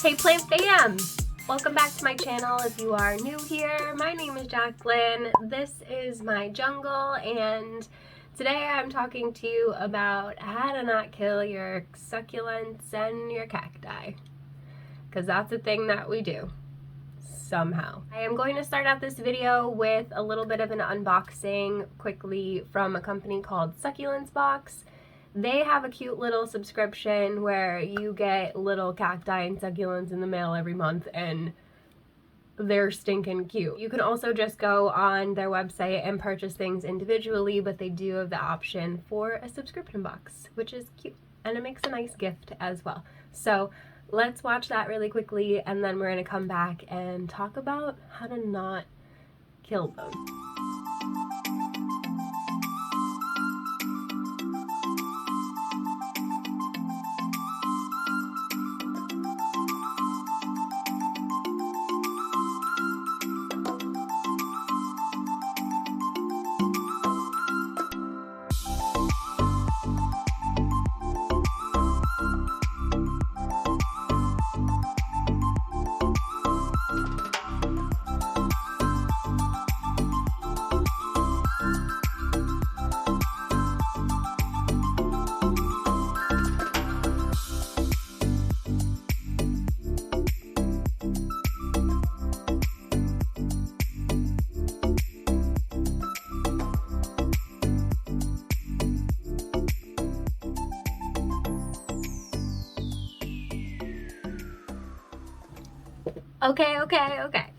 Hey plant fam! Welcome back to my channel. If you are new here, my name is Jacqueline. This is my jungle, and today I'm talking to you about how to not kill your succulents and your cacti, because that's a thing that we do somehow. I am going to start out this video with a little bit of an unboxing quickly from a company called Succulents Box. They have a cute little subscription where you get little cacti and succulents in the mail every month, and they're stinking cute. You can also just go on their website and purchase things individually, but they do have the option for a subscription box, which is cute, and it makes a nice gift as well. So let's watch that really quickly, and then we're going to come back and talk about how to not kill those. Okay.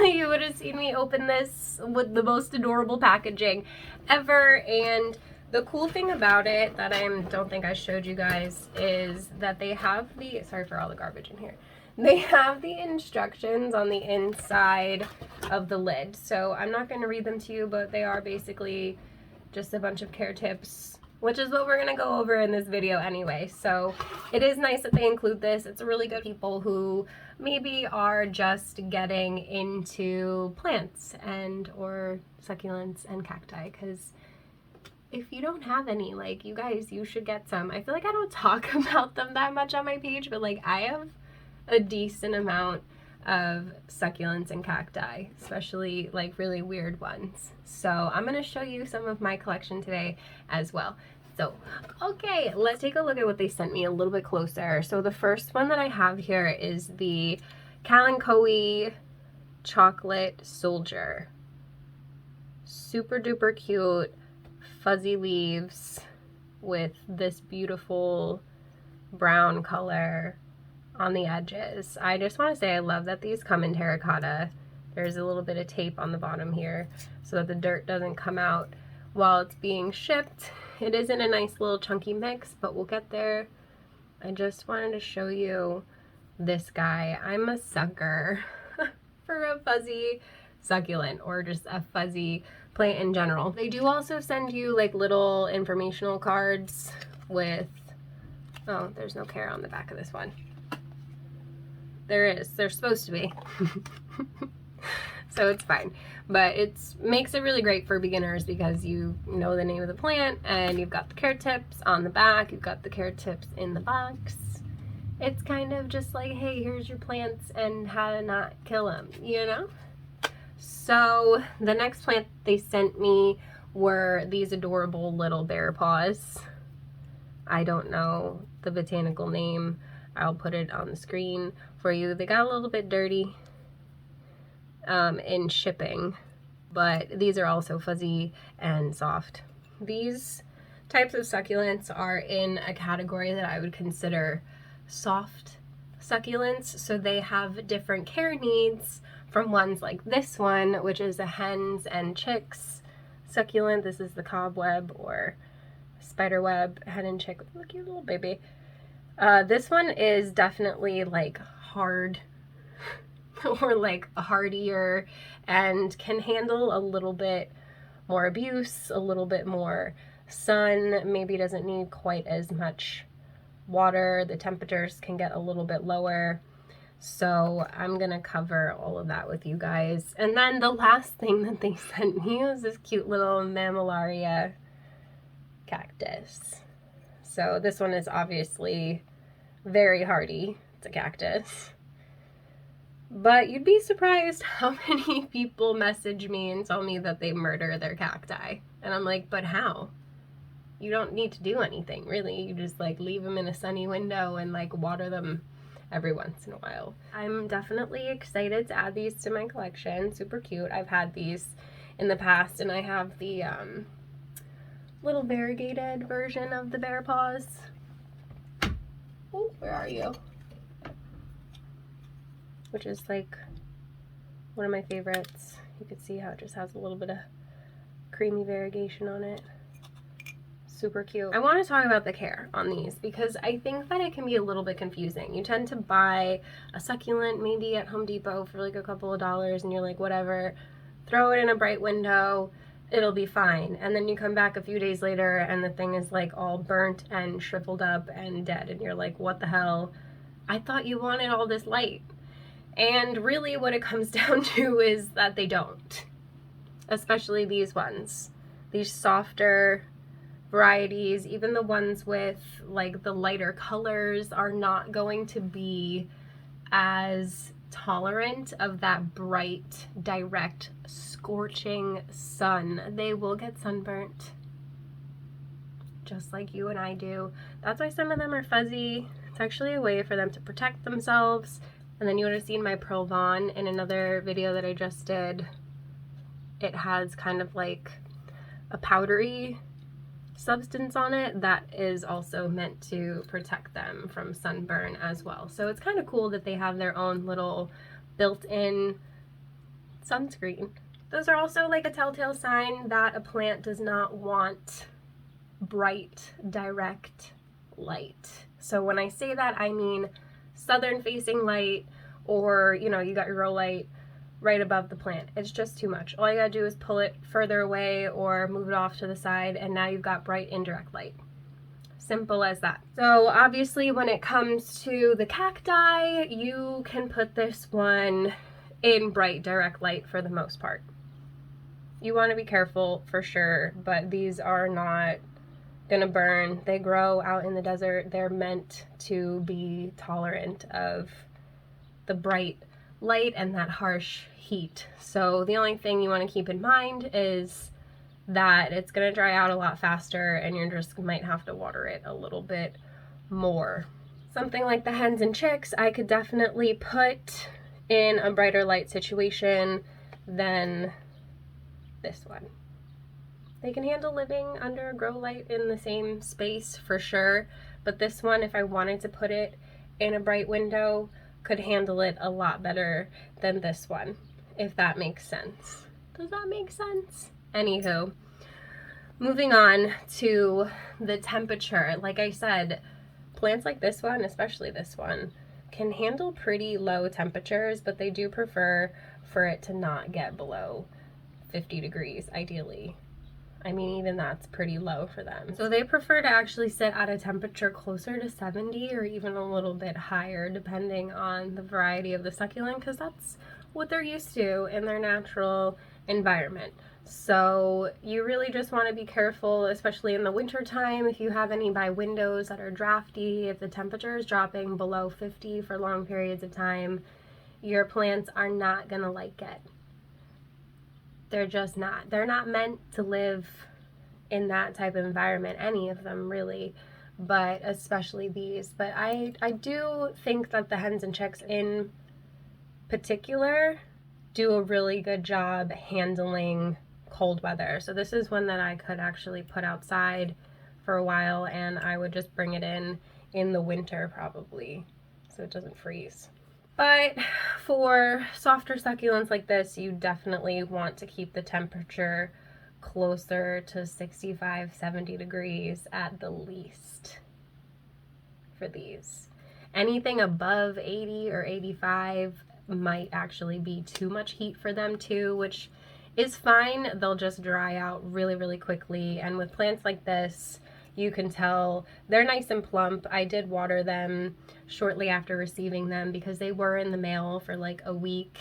You would have seen me open this with the most adorable packaging ever, and the cool thing about it that I don't think I showed you guys is that they have the, sorry for all the garbage in here, they have the instructions on the inside of the lid. So I'm not going to read them to you, but they are basically just a bunch of care tips, which is what we're going to go over in this video anyway. So it is nice that they include this. It's really good for people who maybe are just getting into plants and or succulents and cacti, because if you don't have any, like, you guys, you should get some. I feel like I don't talk about them that much on my page, but like I have a decent amount of succulents and cacti, especially like really weird ones. So I'm going to show you some of my collection today as well. So, okay, let's take a look at what they sent me a little bit closer. So the first one that I have here is the Kalanchoe Chocolate Soldier. Super duper cute, fuzzy leaves with this beautiful brown color on the edges. I just want to say I love that these come in terracotta. There's a little bit of tape on the bottom here so that the dirt doesn't come out while it's being shipped. It is in a nice little chunky mix, but we'll get there. I just wanted to show you this guy. I'm a sucker for a fuzzy succulent, or just a fuzzy plant in general. They do also send you like little informational cards with, oh, there's no care on the back of this one. There is. There's supposed to be. So it's fine. But it makes it really great for beginners because you know the name of the plant and you've got the care tips on the back. You've got the care tips in the box. It's kind of just like, hey, here's your plants and how to not kill them, you know? So the next plant they sent me were these adorable little bear paws. I don't know the botanical name. I'll put it on the screen for you. They got a little bit dirty in shipping, but these are also fuzzy and soft. These types of succulents are in a category that I would consider soft succulents, so they have different care needs from ones like this one, which is a hens and chicks succulent. This is the cobweb or spiderweb hen and chick. Look, cute little baby. This one is definitely like hard or like hardier and can handle a little bit more abuse, a little bit more sun, maybe doesn't need quite as much water. The temperatures can get a little bit lower. So I'm gonna cover all of that with you guys. And then the last thing that they sent me was this cute little Mammillaria cactus. So this one is obviously very hardy. It's a cactus. But you'd be surprised how many people message me and tell me that they murder their cacti. And I'm like, but how? You don't need to do anything, really. You just like leave them in a sunny window and like water them every once in a while. I'm definitely excited to add these to my collection. Super cute. I've had these in the past, and I have the little variegated version of the Bear Paws. Oh, where are you? Which is like one of my favorites. You can see how it just has a little bit of creamy variegation on it. Super cute. I want to talk about the care on these because I think that it can be a little bit confusing. You tend to buy a succulent maybe at Home Depot for like a couple of dollars and you're like, whatever, throw it in a bright window, it'll be fine. And then you come back a few days later and the thing is like all burnt and shriveled up and dead. And you're like, what the hell? I thought you wanted all this light. And really what it comes down to is that they don't. Especially these ones. These softer varieties, even the ones with like the lighter colors, are not going to be as tolerant of that bright, direct, scorching sun. They will get sunburnt, just like you and I do. That's why some of them are fuzzy. It's actually a way for them to protect themselves. And then you would have seen my Pearl Vaughn in another video that I just did. It has kind of like a powdery substance on it that is also meant to protect them from sunburn as well. So it's kind of cool that they have their own little built-in sunscreen. Those are also like a telltale sign that a plant does not want bright, direct light. So when I say that, I mean southern facing light, or you know, you got your row light right above the plant. It's just too much. All you gotta do is pull it further away or move it off to the side, and now you've got bright indirect light. Simple as that. So obviously when it comes to the cacti, you can put this one in bright direct light for the most part. You want to be careful for sure, but these are not gonna burn. They grow out in the desert. They're meant to be tolerant of the bright light and that harsh heat. So the only thing you want to keep in mind is that it's going to dry out a lot faster and you just might have to water it a little bit more. Something like the hens and chicks I could definitely put in a brighter light situation than this one. They can handle living under a grow light in the same space for sure, but this one, if I wanted to put it in a bright window, could handle it a lot better than this one, if that makes sense. Does that make sense? Anywho, moving on to the temperature. Like I said, plants like this one, especially this one, can handle pretty low temperatures, but they do prefer for it to not get below 50 degrees, ideally. I mean, even that's pretty low for them. So they prefer to actually sit at a temperature closer to 70 or even a little bit higher, depending on the variety of the succulent, because that's what they're used to in their natural environment. So you really just want to be careful, especially in the winter time, if you have any by windows that are drafty, if the temperature is dropping below 50 for long periods of time, your plants are not going to like it. They're just not. They're not meant to live in that type of environment, any of them really, but especially these. But I do think that the hens and chicks in particular do a really good job handling cold weather. So this is one that I could actually put outside for a while, and I would just bring it in the winter probably, so it doesn't freeze. But for softer succulents like this, you definitely want to keep the temperature closer to 65, 70 degrees at the least for these. Anything above 80 or 85 might actually be too much heat for them too, which is fine. They'll just dry out really, really quickly. And with plants like this, you can tell they're nice and plump. I did water them shortly after receiving them because they were in the mail for like a week.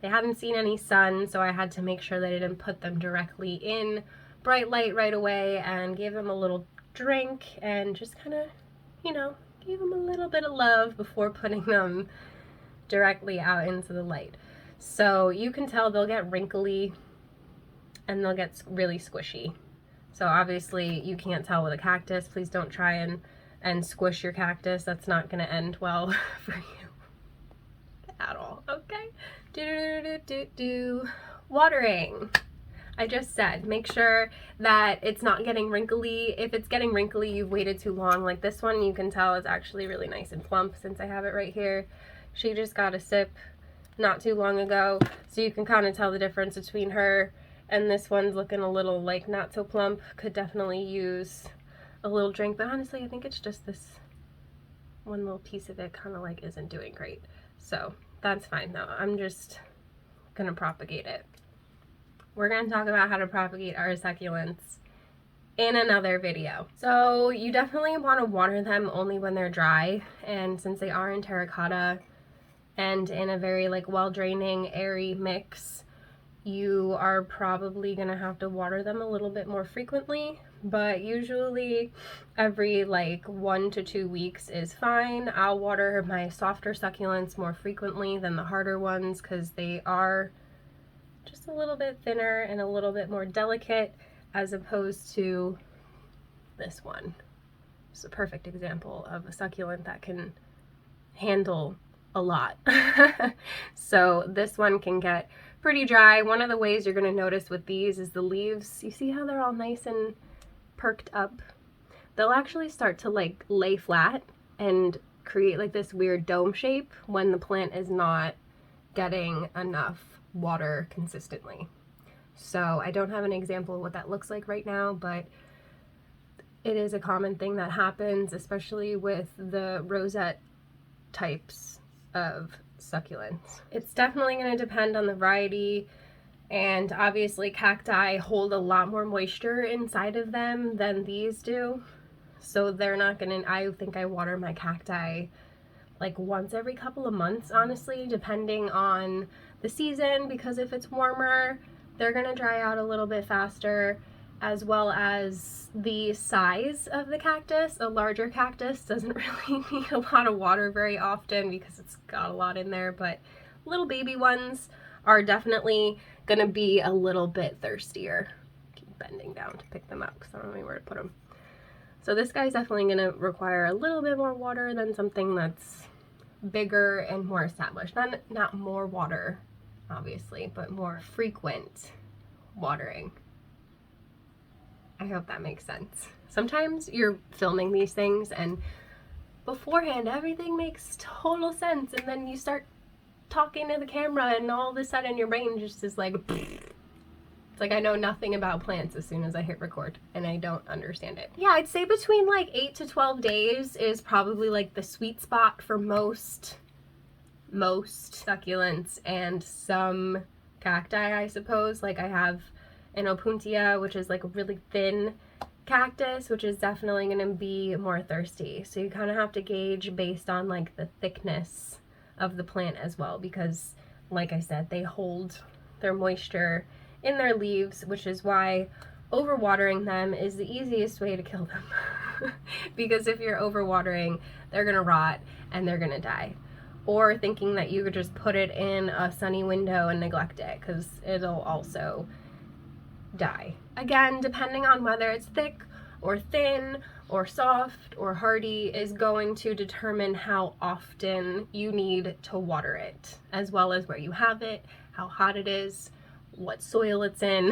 They hadn't seen any sun, so I had to make sure that I didn't put them directly in bright light right away, and gave them a little drink and just kind of, you know, gave them a little bit of love before putting them directly out into the light. So you can tell they'll get wrinkly and they'll get really squishy. So obviously you can't tell with a cactus. Please don't try and squish your cactus. That's not going to end well for you at all. Okay. Watering. I just said, make sure that it's not getting wrinkly. If it's getting wrinkly, you've waited too long. Like this one, you can tell it's actually really nice and plump since I have it right here. She just got a sip not too long ago, so you can kind of tell the difference between her and this one's looking a little like not so plump. Could definitely use a little drink, but honestly, I think it's just this one little piece of it kind of like isn't doing great. So that's fine though. I'm just gonna propagate it. We're going to talk about how to propagate our succulents in another video. So you definitely want to water them only when they're dry, and since they are in terracotta and in a very like well draining airy mix, you are probably going to have to water them a little bit more frequently, but usually every like 1 to 2 weeks is fine. I'll water my softer succulents more frequently than the harder ones because they are just a little bit thinner and a little bit more delicate, as opposed to this one. It's a perfect example of a succulent that can handle a lot. So this one can get pretty dry. One of the ways you're going to notice with these is the leaves. You see how they're all nice and perked up? They'll actually start to like lay flat and create like this weird dome shape when the plant is not getting enough water consistently. So I don't have an example of what that looks like right now, but it is a common thing that happens, especially with the rosette types of succulents. It's definitely going to depend on the variety, and obviously cacti hold a lot more moisture inside of them than these do, so they're not going to, I think I water my cacti like once every couple of months, honestly, depending on the season, because if it's warmer, they're gonna dry out a little bit faster, as well as the size of the cactus. A larger cactus doesn't really need a lot of water very often because it's got a lot in there, but little baby ones are definitely gonna be a little bit thirstier. Keep bending down to pick them up because I don't know where to put them. So this guy's definitely gonna require a little bit more water than something that's bigger and more established. Not more water, obviously, but more frequent watering. I hope that makes sense. Sometimes you're filming these things and beforehand everything makes total sense, and then you start talking to the camera and all of a sudden your brain just is like, it's like I know nothing about plants as soon as I hit record and I don't understand it. Yeah, I'd say between like 8 to 12 days is probably like the sweet spot for most succulents and some cacti, I suppose. Like I have an opuntia, which is like a really thin cactus, which is definitely going to be more thirsty. So you kind of have to gauge based on like the thickness of the plant as well, because like I said, they hold their moisture in their leaves, which is why overwatering them is the easiest way to kill them. Because if you're overwatering, they're gonna rot and they're gonna die. Or thinking that you could just put it in a sunny window and neglect it, because it'll also die. Again, depending on whether it's thick or thin or soft or hardy is going to determine how often you need to water it, as well as where you have it, how hot it is, what soil it's in,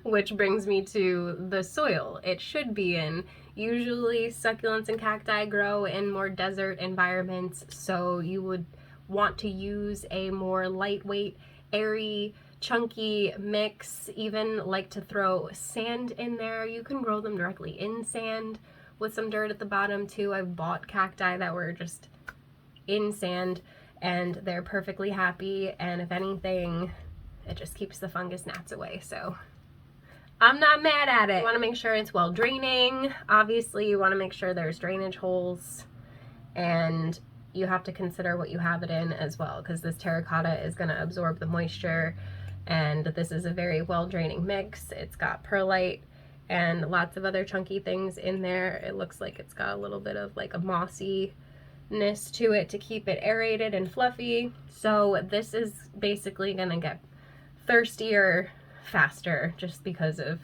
which brings me to the soil it should be in. Usually succulents and cacti grow in more desert environments, so you would want to use a more lightweight, airy, chunky mix. Even like to throw sand in there. You can grow them directly in sand with some dirt at the bottom too. I've bought cacti that were just in sand and they're perfectly happy, and if anything, it just keeps the fungus gnats away, so I'm not mad at it. You want to make sure it's well draining. Obviously, you want to make sure there's drainage holes, and you have to consider what you have it in as well, because this terracotta is going to absorb the moisture, and this is a very well draining mix. It's got perlite and lots of other chunky things in there. It looks like it's got a little bit of like a mossy wetness to it to keep it aerated and fluffy. So this is basically gonna get thirstier faster just because of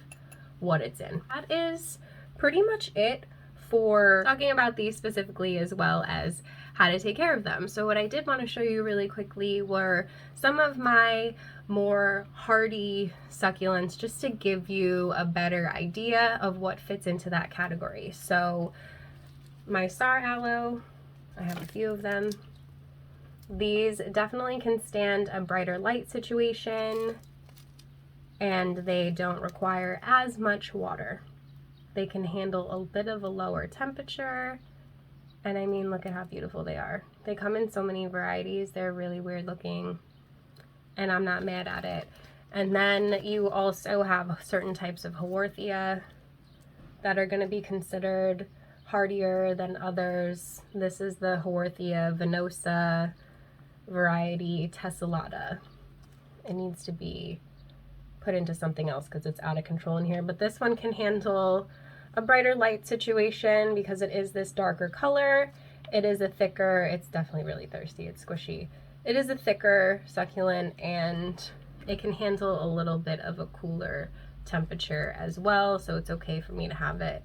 what it's in. That is pretty much it for talking about these specifically, as well as how to take care of them. So what I did want to show you really quickly were some of my more hardy succulents, just to give you a better idea of what fits into that category. So my star aloe, I have a few of them. These definitely can stand a brighter light situation, and they don't require as much water. They can handle a bit of a lower temperature, and I mean, look at how beautiful they are. They come in so many varieties. They're really weird looking, and I'm not mad at it. And then you also have certain types of Haworthia that are going to be considered hardier than others. This is the Haworthia venosa variety tessellata. It needs to be put into something else because it's out of control in here, but this one can handle a brighter light situation because it is this darker color. It is a thicker, it's definitely really thirsty, it's squishy. It is a thicker succulent, and it can handle a little bit of a cooler temperature as well, so it's okay for me to have it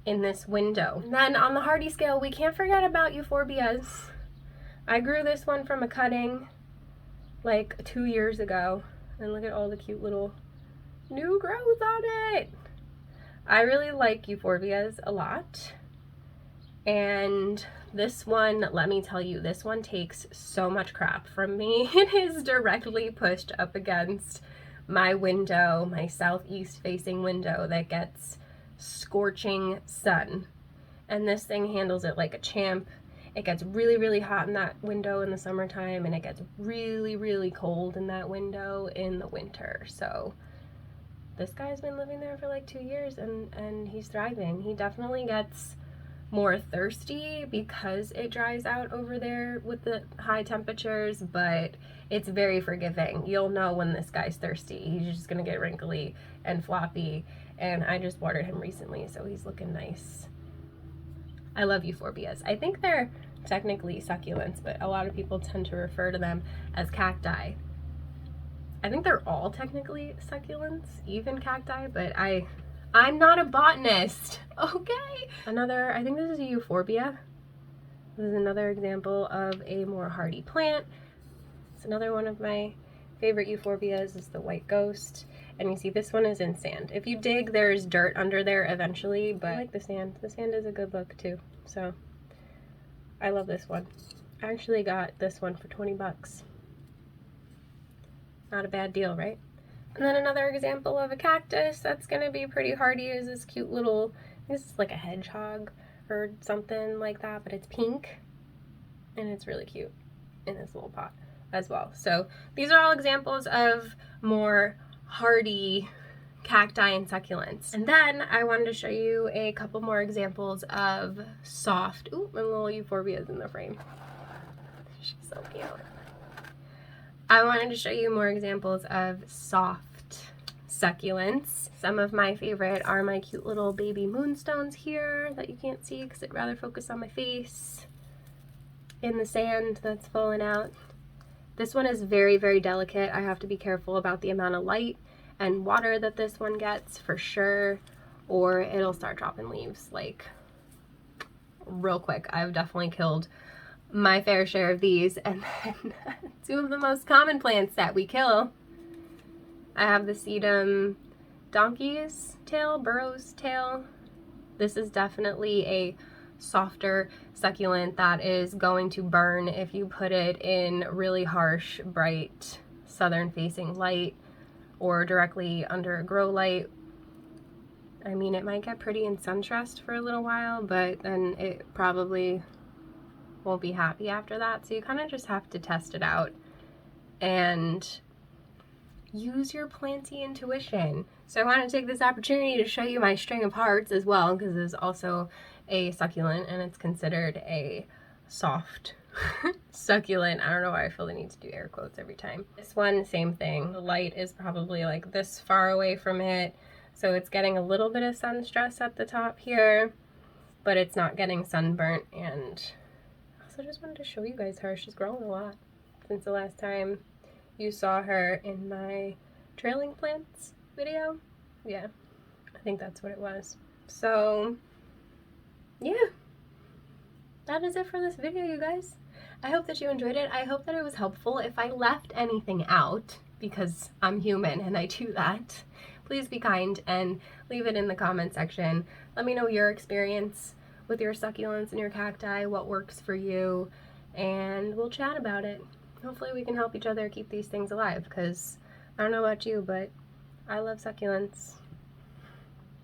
in this window. And then on the hardy scale, we can't forget about euphorbias. I grew this one from a cutting like 2 years ago, and look at all the cute little new growth on it. I really like euphorbias a lot, and this one, let me tell you, this one takes so much crap from me. It is directly pushed up against my window, my southeast facing window that gets scorching sun, and this thing handles it like a champ. It gets really, really hot in that window in the summertime, and it gets really, really cold in that window in the winter. So this guy's been living there for like 2 years, and he's thriving. He definitely gets more thirsty because it dries out over there with the high temperatures, but it's very forgiving. You'll know when this guy's thirsty. He's just gonna get wrinkly and floppy, and I just watered him recently, so he's looking nice. I love euphorbias. I think they're technically succulents, but a lot of people tend to refer to them as cacti. I think they're all technically succulents, even cacti, but I'm not a botanist, okay? Another, I think this is a euphorbia. This is another example of a more hardy plant. It's another one of my favorite euphorbias is the white ghost. And you see this one is in sand. If you dig, there's dirt under there eventually, but I like the sand. The sand is a good look too, so I love this one. I actually got this one for 20 bucks. Not a bad deal, right? And then another example of a cactus that's gonna be pretty hardy is this cute little, this is like a hedgehog or something like that, but it's pink and it's really cute in this little pot as well. So these are all examples of more hardy cacti and succulents. And then I wanted to show you a couple more examples of soft, ooh, my little euphorbia's in the frame. She's so cute. I wanted to show you more examples of soft succulents. Some of my favorite are my cute little baby moonstones here that you can't see because I'd rather focus on my face. In the sand that's fallen out. This one is very, very delicate. I have to be careful about the amount of light and water that this one gets for sure, or it'll start dropping leaves like real quick. I've definitely killed my fair share of these. And then two of the most common plants that we kill. I have the sedum donkey's tail, burro's tail. This is definitely a softer succulent that is going to burn if you put it in really harsh, bright, southern facing light or directly under a grow light. I mean, it might get pretty and sun stressed for a little while, but then it probably won't be happy after that. So you kind of just have to test it out and use your planty intuition. So I want to take this opportunity to show you my string of hearts as well, because it's also a succulent and it's considered a soft succulent. I don't know why I feel the need to do air quotes every time. This one, same thing. The light is probably like this far away from it, so it's getting a little bit of sun stress at the top here, but it's not getting sunburnt, and also just wanted to show you guys her. She's grown a lot since the last time you saw her in my trailing plants video. Yeah, I think that's what it was. So yeah, that is it for this video, you guys. I hope that you enjoyed it. I hope that it was helpful. If I left anything out, because I'm human and I do that, please be kind and leave it in the comment section. Let me know your experience with your succulents and your cacti, what works for you, and we'll chat about it. Hopefully we can help each other keep these things alive, because I don't know about you, but I love succulents.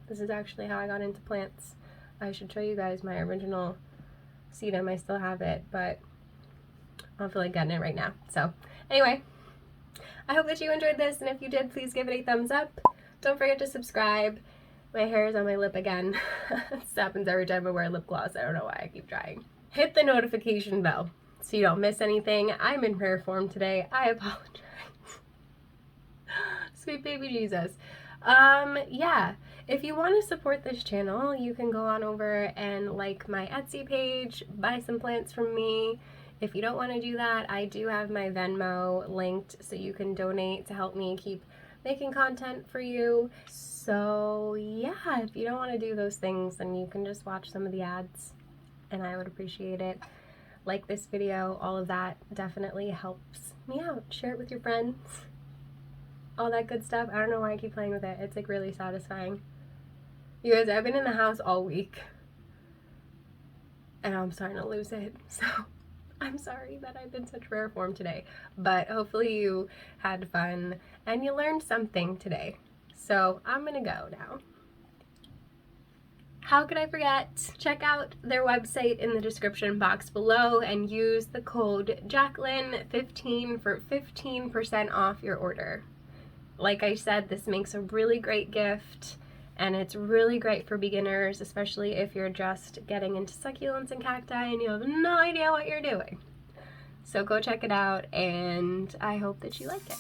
This is actually how I got into plants. I should show you guys my original sedum. I still have it, but I don't feel like getting it right now. So anyway, I hope that you enjoyed this, and if you did, please give it a thumbs up. Don't forget to subscribe. My hair is on my lip again. This happens every time I wear lip gloss. I don't know why I keep trying. Hit the notification bell so you don't miss anything. I'm in rare form today. I apologize. Sweet baby Jesus. Yeah, if you want to support this channel, you can go on over and like my Etsy page, buy some plants from me. If you don't want to do that, I do have my Venmo linked so you can donate to help me keep making content for you. So yeah, if you don't want to do those things, then you can just watch some of the ads and I would appreciate it. Like this video, all of that definitely helps me out. Share it with your friends, all that good stuff. I don't know why I keep playing with it. It's like really satisfying. You guys, I've been in the house all week and I'm starting to lose it. So I'm sorry that I've been such rare form today, but hopefully you had fun and you learned something today. So I'm gonna go now. How could I forget? Check out their website in the description box below and use the code Jacqueline15 for 15% off your order. Like I said, this makes a really great gift and it's really great for beginners, especially if you're just getting into succulents and cacti and you have no idea what you're doing. So go check it out and I hope that you like it.